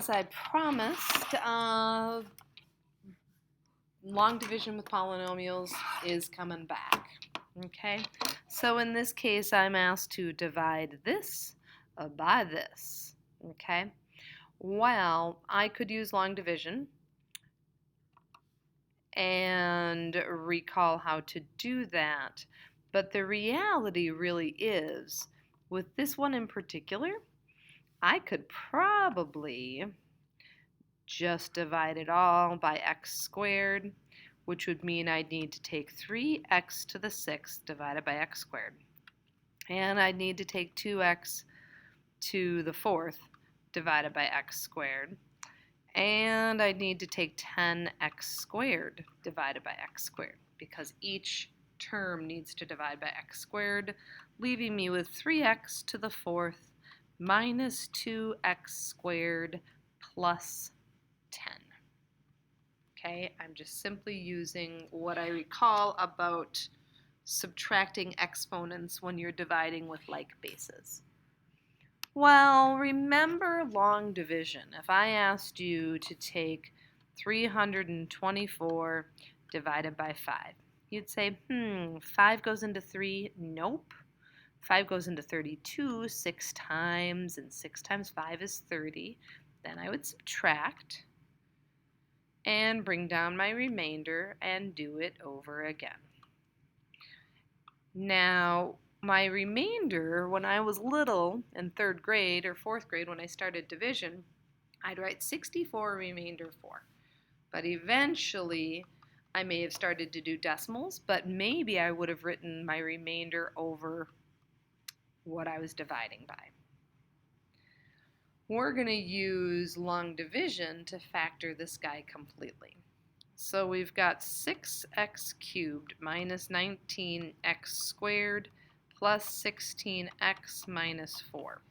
As I promised, long division with polynomials is coming back. Okay, so in this case, I'm asked to divide this by this. Okay, well, I could use long division and recall how to do that, but the reality really is, with this one in particular, I could probably just divide it all by x squared, which would mean I'd need to take 3x to the 6th divided by x squared. And I'd need to take 2x to the 4th divided by x squared. And I'd need to take 10x squared divided by x squared, because each term needs to divide by x squared, leaving me with 3x to the 4th minus 2x squared plus 10. Okay, I'm just simply using what I recall about subtracting exponents when you're dividing with like bases. Well, remember long division. If I asked you to take 324 divided by 5, you'd say, 5 goes into 3? Nope. 5 goes into 32 6 times, and 6 times 5 is 30. Then I would subtract and bring down my remainder and do it over again. Now, my remainder, when I was little in 3rd grade or 4th grade when I started division, I'd write 64 remainder 4. But eventually, I may have started to do decimals, but maybe I would have written my remainder over what I was dividing by. We're going to use long division to factor this guy completely. So we've got 6x cubed minus 19x squared plus 16x minus 4.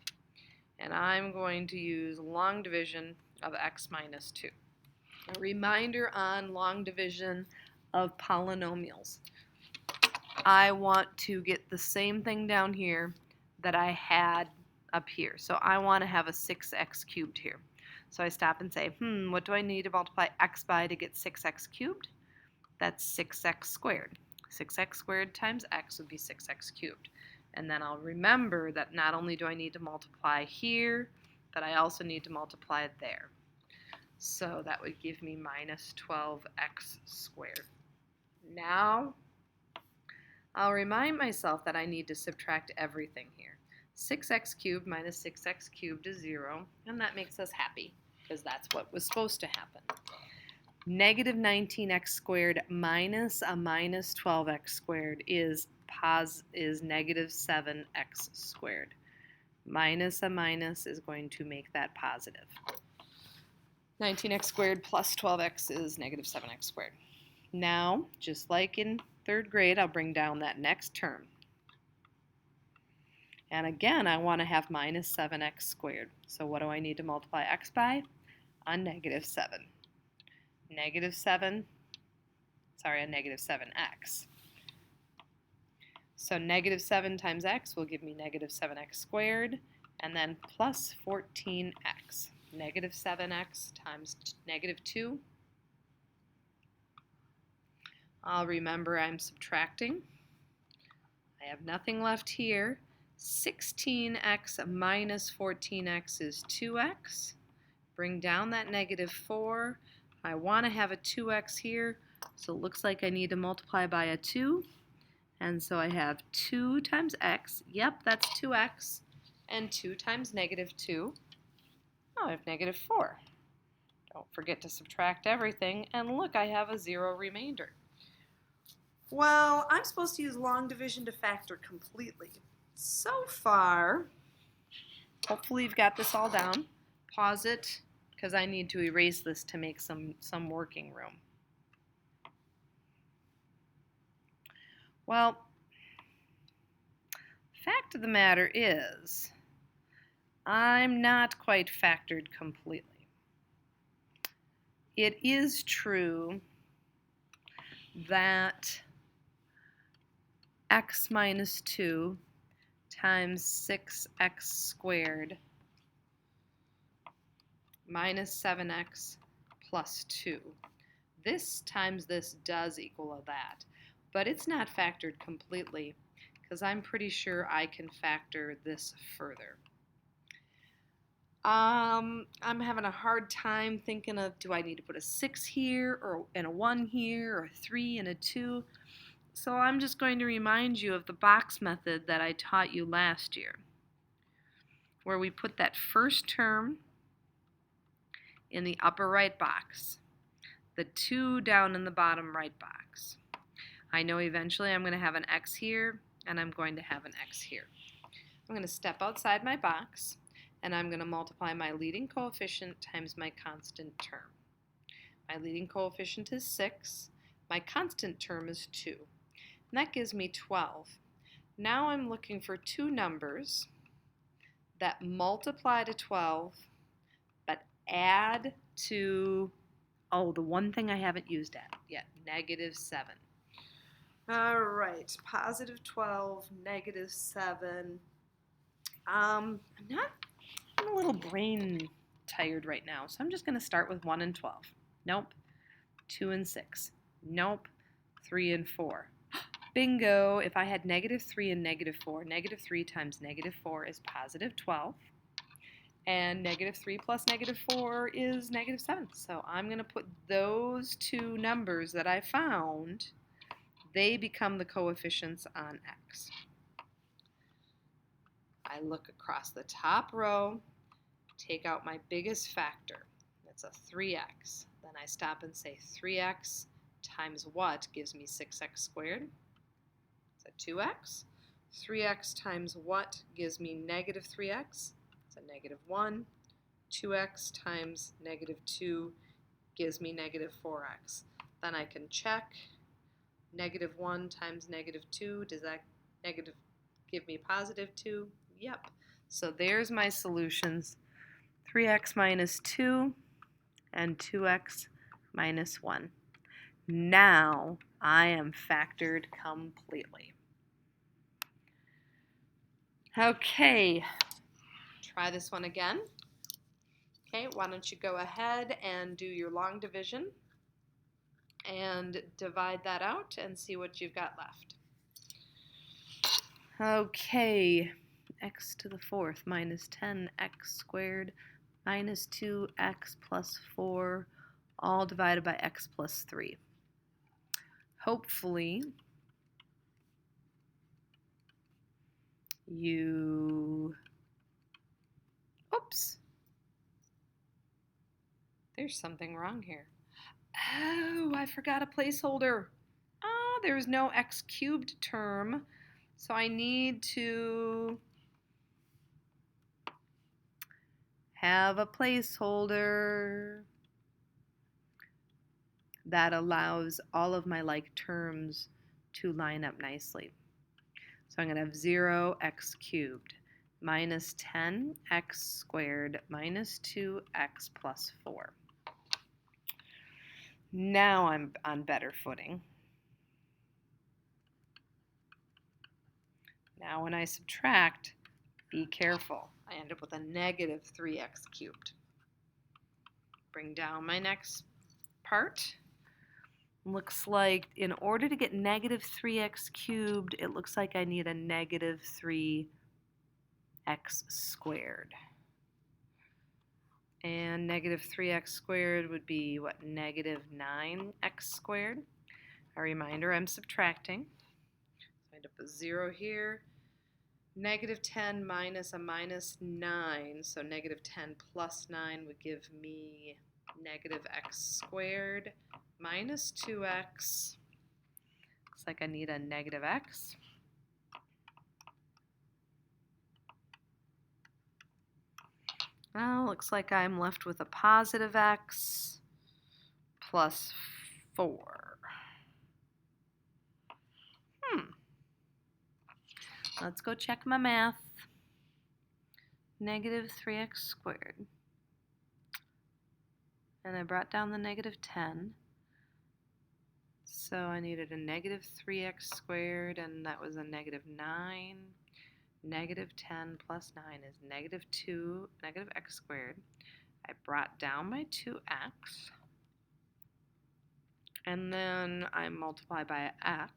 And I'm going to use long division of x minus 2. A reminder on long division of polynomials. I want to get the same thing down here that I had up here. So I want to have a 6x cubed here. So I stop and say, what do I need to multiply x by to get 6x cubed? That's 6x squared. 6x squared times x would be 6x cubed. And then I'll remember that not only do I need to multiply here, but I also need to multiply it there. So that would give me minus 12x squared. Now, I'll remind myself that I need to subtract everything here. 6x cubed minus 6x cubed is 0, and that makes us happy, because that's what was supposed to happen. Negative 19x squared minus a minus 12x squared is negative 7x squared. Minus a minus is going to make that positive. 19x squared plus 12x is negative 7x squared. Now, just like in 3rd grade, I'll bring down that next term. And again, I want to have minus 7x squared. So what do I need to multiply x by? A negative 7. A negative 7x. So negative 7 times x will give me negative 7x squared, and then plus 14x. Negative 7x times negative 2. I'll remember I'm subtracting. I have nothing left here. 16x minus 14x is 2x. Bring down that negative 4. I want to have a 2x here, so it looks like I need to multiply by a 2. And so I have 2 times x. Yep, that's 2x. And 2 times negative 2. Oh, I have negative 4. Don't forget to subtract everything. And look, I have a 0 remainder. Well, I'm supposed to use long division to factor completely. So far, hopefully you've got this all down. Pause it, because I need to erase this to make some working room. Well, fact of the matter is, I'm not quite factored completely. It is true that x minus 2 times 6x squared minus 7x plus 2. This times this does equal that, but it's not factored completely because I'm pretty sure I can factor this further. I'm having a hard time thinking of, do I need to put a 6 here or and a 1 here or a 3 and a 2? So I'm just going to remind you of the box method that I taught you last year, where we put that first term in the upper right box, the 2 down in the bottom right box. I know eventually I'm going to have an x here and I'm going to have an x here. I'm going to step outside my box and I'm going to multiply my leading coefficient times my constant term. My leading coefficient is 6. My constant term is 2. And that gives me 12. Now I'm looking for two numbers that multiply to 12 but add to, oh, the one thing I haven't used yet, negative 7. All right, positive 12, negative 7. I'm a little brain tired right now, so I'm just going to start with 1 and 12. Nope. 2 and 6. Nope. 3 and 4. Bingo! If I had negative 3 and negative 4, negative 3 times negative 4 is positive 12. And negative 3 plus negative 4 is negative 7. So I'm going to put those two numbers that I found, they become the coefficients on x. I look across the top row, take out my biggest factor. That's a 3x. Then I stop and say 3x times what gives me 6x squared? It's a 2x. 3x times what gives me negative 3x? It's a negative 1. 2x times negative 2 gives me negative 4x. Then I can check. Negative 1 times negative 2, does that negative give me positive 2? Yep. So there's my solutions. 3x minus 2 and 2x minus 1. Now I am factored completely. Okay, try this one again. Okay, why don't you go ahead and do your long division and divide that out and see what you've got left. Okay, x to the fourth minus 10x squared minus 2x plus 4, all divided by x plus 3. Hopefully, oops, there's something wrong here. Oh, I forgot a placeholder. Oh, there's no x cubed term, so I need to have a placeholder that allows all of my like terms to line up nicely. So I'm going to have 0x cubed minus 10x squared minus 2x plus 4. Now I'm on better footing. Now when I subtract, be careful. I end up with a negative 3x cubed. Bring down my next part. Looks like in order to get negative 3x cubed, it looks like I need a negative 3x squared. And negative 3x squared would be, what, negative 9x squared? A reminder, I'm subtracting. So I end up with 0 here. Negative 10 minus a minus 9, so negative 10 plus 9 would give me negative x squared minus 2x. Looks like I need a negative x. Well, looks like I'm left with a positive x plus 4. Let's go check my math. Negative 3x squared. And I brought down the negative 10. So I needed a negative 3x squared, and that was a negative 9. Negative 10 plus 9 is negative 2, negative x squared. I brought down my 2x, and then I multiply by x,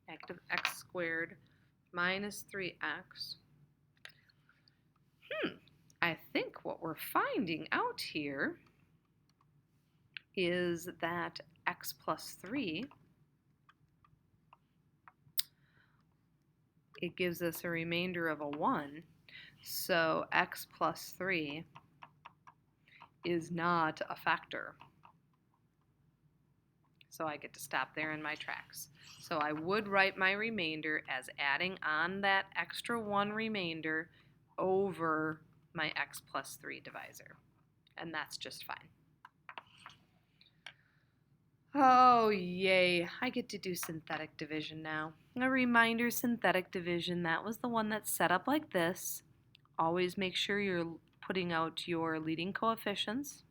negative x squared minus 3x. I think what we're finding out here is that x plus 3, it gives us a remainder of a 1, so x plus 3 is not a factor. So I get to stop there in my tracks. So I would write my remainder as adding on that extra 1 remainder over my x plus 3 divisor. And that's just fine. Oh, yay. I get to do synthetic division now. A reminder, synthetic division, that was the one that's set up like this. Always make sure you're putting out your leading coefficients.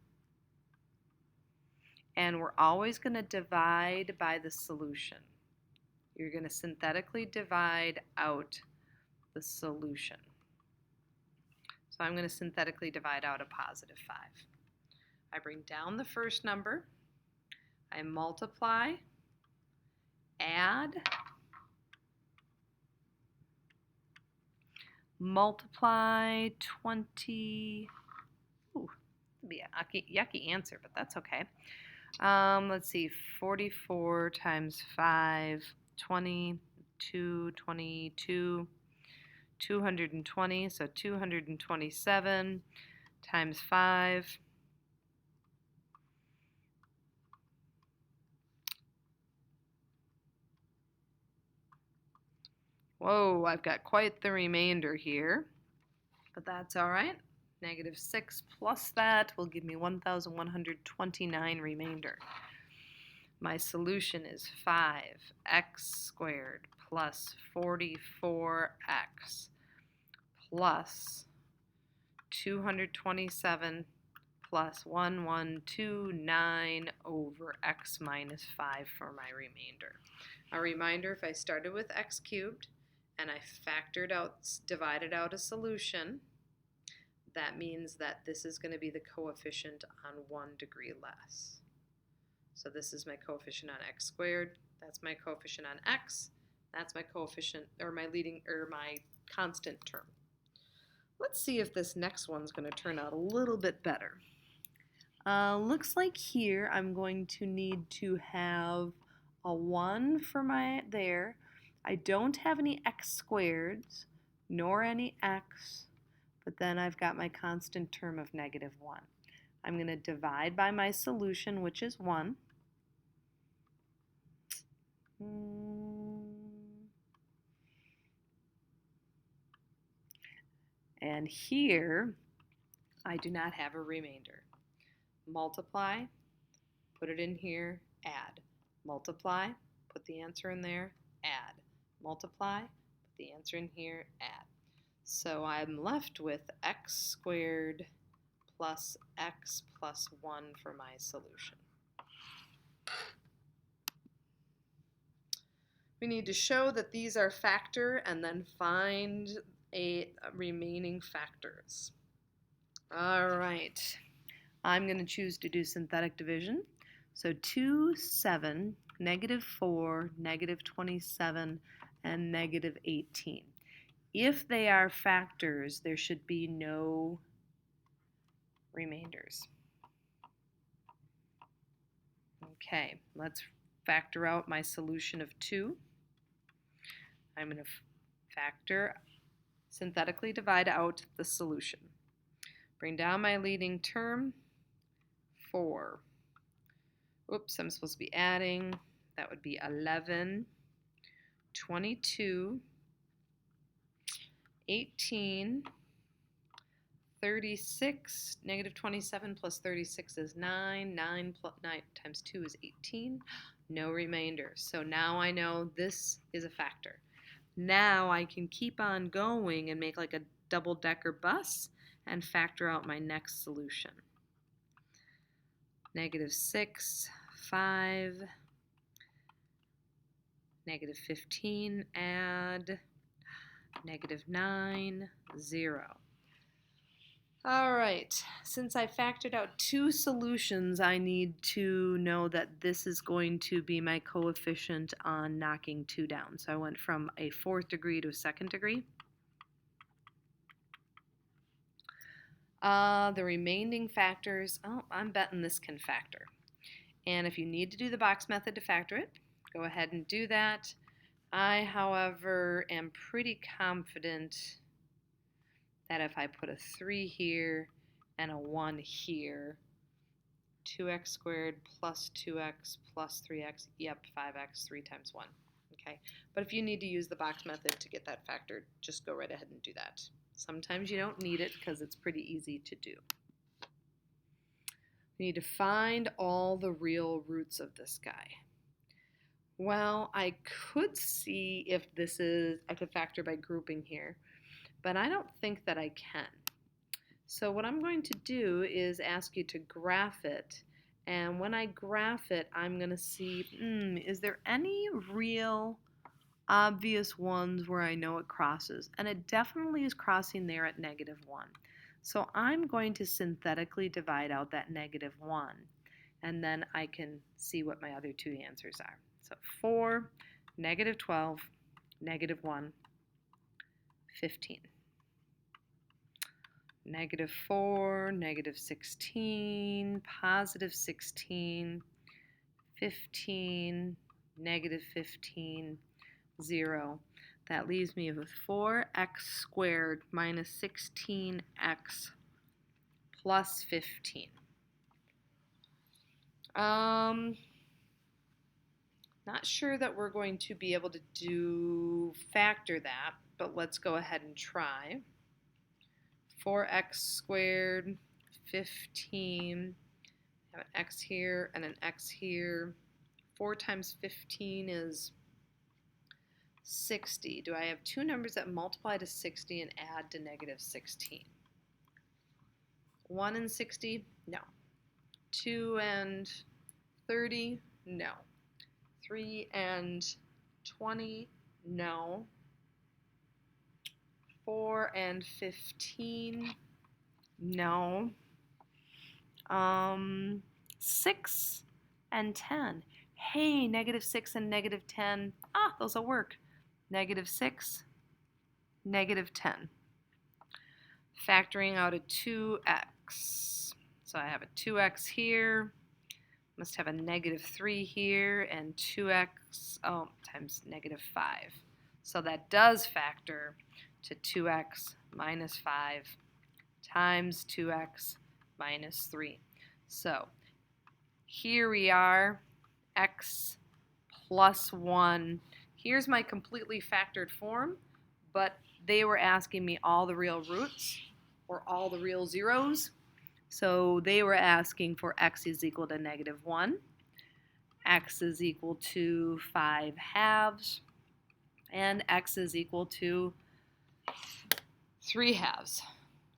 And we're always going to divide by the solution. You're going to synthetically divide out the solution. So I'm going to synthetically divide out a positive 5. I bring down the first number. I multiply, add, multiply 20. Ooh, that'd be a yucky answer, but that's okay. Let's see, 44 times 5, 22, 22, 220, so 227 times 5. Whoa, I've got quite the remainder here, but that's all right. Negative 6 plus that will give me 1,129 remainder. My solution is 5x squared plus 44x plus 227 plus 1129 over x minus 5 for my remainder. A reminder, if I started with x cubed and I divided out a solution, that means that this is going to be the coefficient on 1 degree less. So this is my coefficient on x squared, that's my coefficient on x, that's my coefficient, or my constant term. Let's see if this next one's going to turn out a little bit better. Looks like here I'm going to need to have a 1 for my there. I don't have any x squareds, nor any x, but then I've got my constant term of negative 1. I'm going to divide by my solution, which is 1. And here, I do not have a remainder. Multiply, put it in here, add. Multiply, put the answer in there, add. Multiply, put the answer in here, add. So I'm left with x squared plus x plus 1 for my solution. We need to show that these are factor and then find remaining factors. All right, I'm going to choose to do synthetic division. So 2, 7, negative 4, negative 27, and negative 18. If they are factors, there should be no remainders. Okay, let's factor out my solution of 2. I'm going to synthetically divide out the solution. Bring down my leading term, 4. Oops, I'm supposed to be adding. That would be 11, 22, 18, 36, negative 27 plus 36 is 9, 9 times 2 is 18, no remainder. So now I know this is a factor. Now I can keep on going and make like a double-decker bus and factor out my next solution. Negative 6, 5, negative 15, add, negative 9, 0. All right, since I factored out two solutions, I need to know that this is going to be my coefficient on knocking 2 down. So I went from a 4th degree to a 2nd degree. The remaining factors, oh, I'm betting this can factor. And if you need to do the box method to factor it, go ahead and do that. I, however, am pretty confident that if I put a 3 here and a 1 here, 2x squared plus 2x plus 3x, yep, 5x, 3 times 1. Okay, but if you need to use the box method to get that factored, just go right ahead and do that. Sometimes you don't need it because it's pretty easy to do. We need to find all the real roots of this guy. Well, I could see if this is, I could factor by grouping here, but I don't think that I can. So what I'm going to do is ask you to graph it, and when I graph it, I'm going to see, is there any real obvious ones where I know it crosses? And it definitely is crossing there at -1. So I'm going to synthetically divide out that -1, and then I can see what my other two answers are. So 4, -12, -1, 15. -4, -16, +16, 15, -15, 0. That leaves me with 4x squared minus 16x plus 15. Not sure that we're going to be able to factor that, but let's go ahead and try. 4x squared, 15, I have an x here and an x here. 4 times 15 is 60. Do I have two numbers that multiply to 60 and add to -16? 1 and 60? No. 2 and 30? No. 3 and 20? No. 4 and 15? No. 6 and 10. Hey, -6 and -10. Ah, those will work. -6, -10. Factoring out a 2x. So I have a 2x here. Must have a -3 here and 2x times -5. So that does factor to 2x minus 5 times 2x minus 3. So here we are, x plus 1. Here's my completely factored form, but they were asking me all the real roots or all the real zeros. So they were asking for x is equal to -1, x is equal to 5/2, and x is equal to 3/2.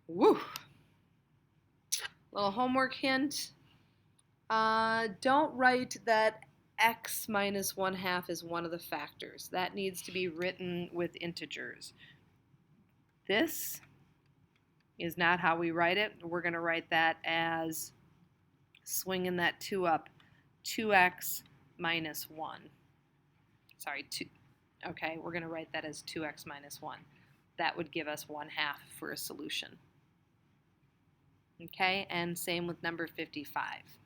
Woo! Little homework hint. Don't write that x minus 1/2 is one of the factors. That needs to be written with integers. This is not how we write it. We're going to write that as swinging that 2 up, 2x minus 1. Sorry, 2. Okay, we're going to write that as 2x minus 1. That would give us 1/2 for a solution. Okay, and same with number 55.